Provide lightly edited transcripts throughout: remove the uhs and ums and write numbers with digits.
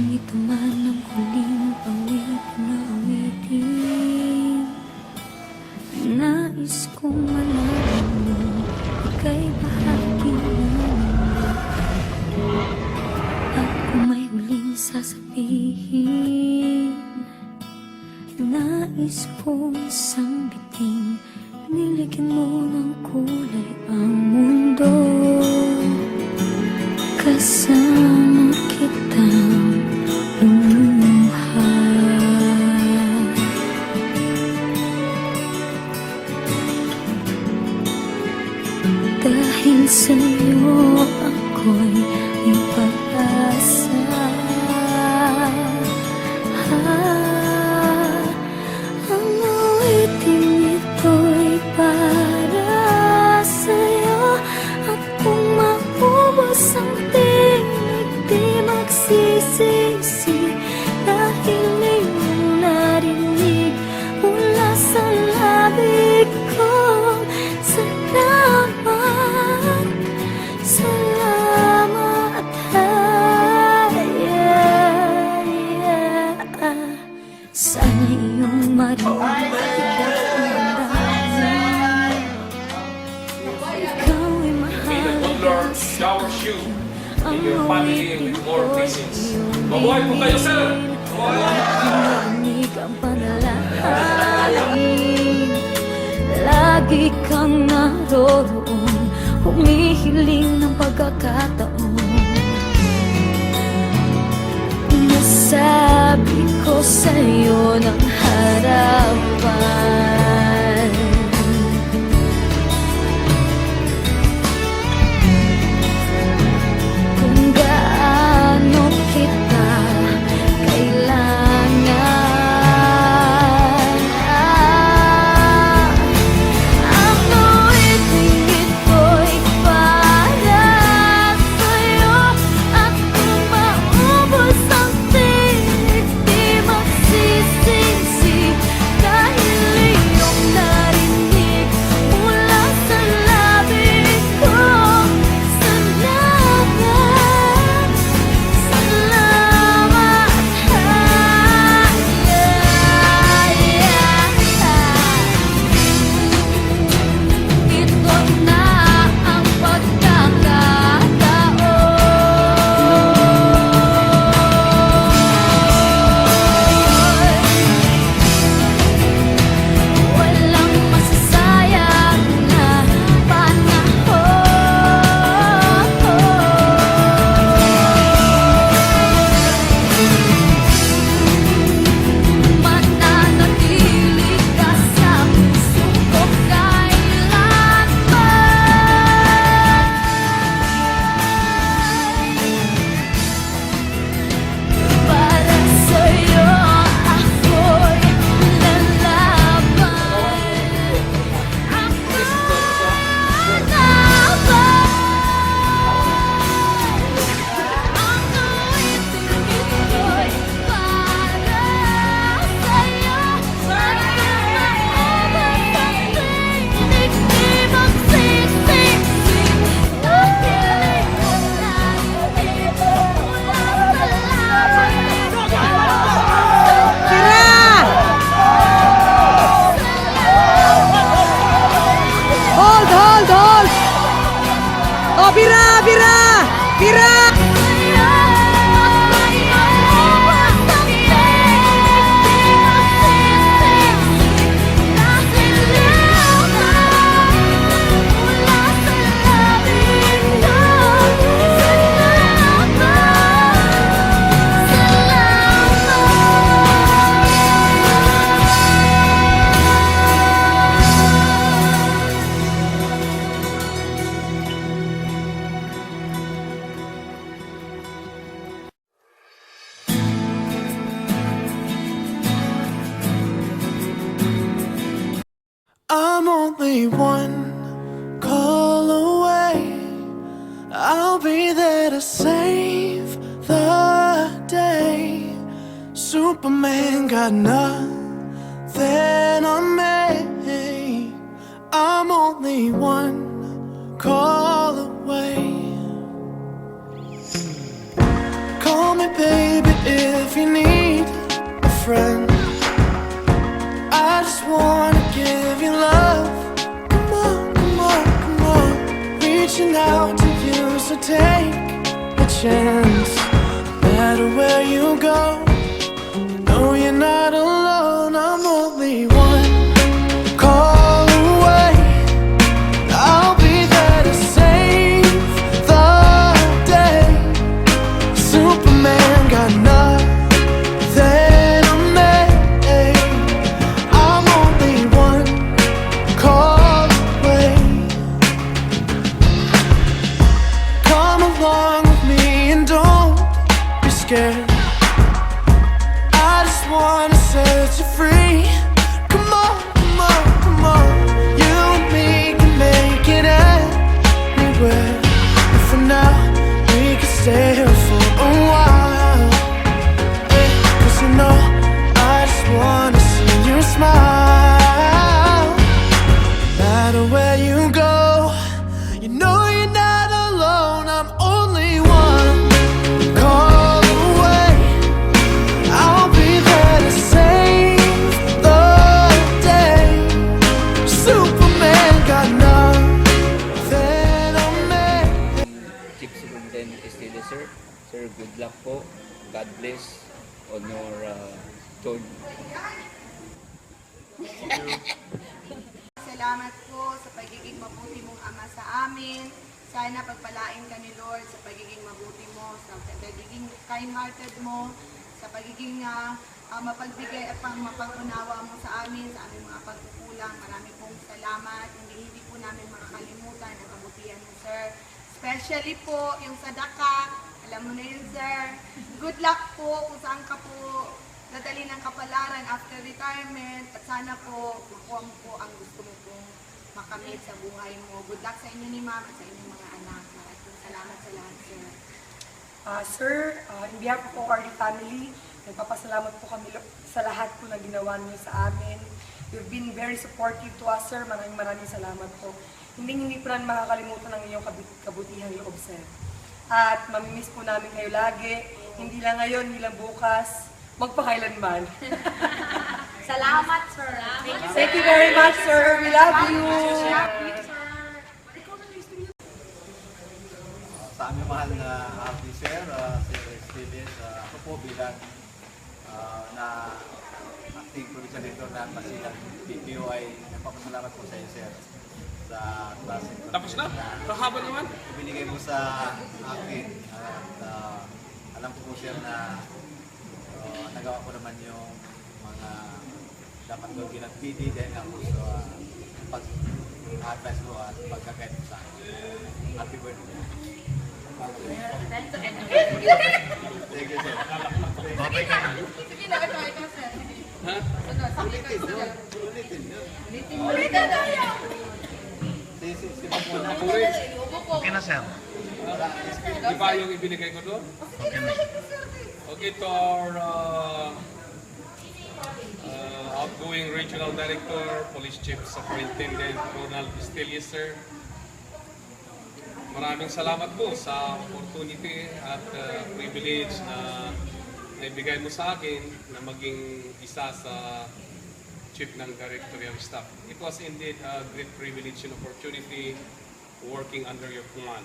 ito man ang huling awit na awitin. Nais kong malaman mo, ika'y bahagi ng mundo. At kung may huling sasabihin, nais kong isang biting, nilagyan mo ng kulay ang mundo. Kasama kitang lumuha. Dahil sa'yo ako'y may pag-asa. Ang awiting ito'y para sa'yo. At kung maubos ang tinig, di magsisisi. Dahil iyong narinig mula sa labi ko. Salamat, salamat, sana iyong marinig ang damdamin. Ikaw ay mahalaga sa akin. Ang awitin ko'y Mabuhay po kayo, sir! marinig ang panalangin. Lagi kang naroroon, humihiling ng pagkakataon. Nasabi ko sa'yo ng harapan, kung gaano kita kailangan. Ang awiting ito'y para sa'yo. At kung maubos ang tinig, di magsisisi. Dahil iyong narinig mula sa labi ko. Salamat, salamat, ito na ang pagkakataon. Walang masasayang na panahon. Mananatili ka sa puso ko kailanman. Para sa'yo ako'y lalaban. Ang awiting ito'y para sa'yo. At kung maubos ang tinig, di magsisisi. Dahil iyong narinig mula sa labi ko. Hold! Oh, Bira! I'm only one call away. I'll be there to save the day. Superman got nothing on me. I'm only one call away. Call me baby take a chance. No matter where you go, no, you're not alone. I'm only one call away. I'll be there to save the day. Superman got nothing on me. I'm only one call away. Come along with me and don't be scared. I just wanna set you free. Come on, come on, come on. You and me can make it anywhere. And for now, we can stay here for a while. Hey, 'cause you know, I just wanna see you smile. No matter where you go, you know you're not alone. I'm only one call away. I'll be there to save the day. Superman got nothing on me. Chief Superintendent Estilo, sir. Sir, good luck po. God bless on your job. Salamat po sa pagiging mabuti mong ama sa amin. Sana pagpalain ka ni Lord sa pagiging mabuti mo, sa pagiging kind-hearted mo, sa pagiging mapagbigay at mapangunawa mo sa amin, sa aming mga pagkukulang. Marami pong salamat. Hindi po namin makakalimutan ang kabutihan mo, sir. Especially po yung sadaka. Alam mo na yun, sir. Good luck po kung saan ka po dadali ng kapalaran after retirement. At sana po makuha mo po ang gusto mo pong makamit sa buhay mo. Good luck sa inyo ni ma'am at sa inyong mga anak. Maraming salamat sa lahat, sir. Sir, in behalf of ORD family, nagpapasalamat po kami sa lahat po na ginawa niyo sa amin. You've been very supportive to us, sir. Maraming salamat po. Hindi po namin makakalimutan ang inyong kabutihang loob, sir. At mamimiss po namin kayo lagi. Hindi lang ngayon, hindi lang bukas, magpakailanman. Salamat, sir. Thank you very much, sir. We love you. Sa aming mahal na officer, Sir Estiles, ako po bilang na acting coordinator ng Basilan PPO ay nagpapasalamat po sa iyo, sir, sa klase. Tapos na? Kahaba naman? Ibinigay mo sa akin at alam ko po, sir, na nagawa ko naman yung mga dapat gawin ng PD dahil nga po sa pag-advise mo at pagkakait mo sa akin. Happy birthday. Thank you, sir. Babay ka na. Sige na, ikaw, sir. Ha? Ulitin na yan. Si Pagmuna. Okay na, sir. Di ba yung ibinigay ko doon? Okay na. Okay, to our outgoing Regional Director, Police Chief Superintendent Ronald Estilies, sir. Maraming salamat po sa opportunity at privilege na naibigay mo sa akin na maging isa sa Chief ng Directorial Staff. It was indeed a great privilege and opportunity working under your command.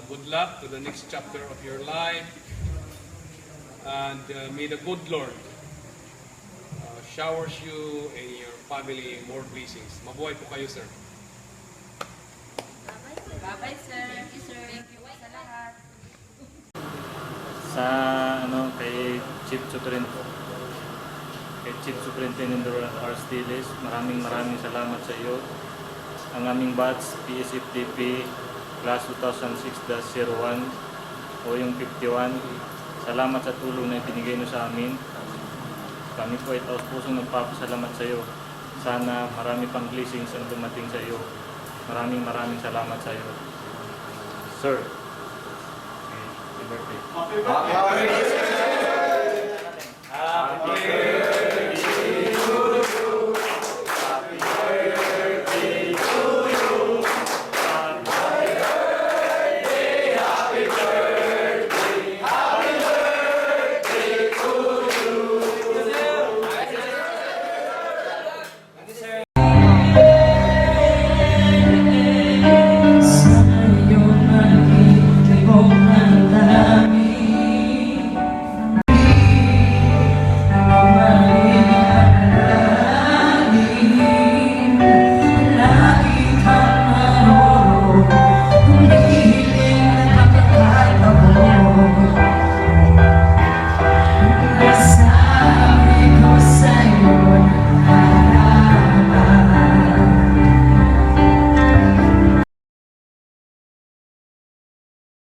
Good luck to the next chapter of your life, and may the good Lord showers you and your family more blessings. Mabuhay po kayo, sir. Bye-bye, sir. Thank you, sir. Thank you sa lahat. Sa kay Chief Superintendent R. Estiles, maraming salamat sa iyo. Ang aming batch PSFTP Class 2006-01 o yung 51, salamat sa tulong na ibinigay mo sa amin. Kami po ay taos-pusong nagpapasalamat sa iyo. Sana marami pang blessings ang dumating sa iyo. Maraming salamat sa iyo, sir. Okay, happy birthday. Happy birthday.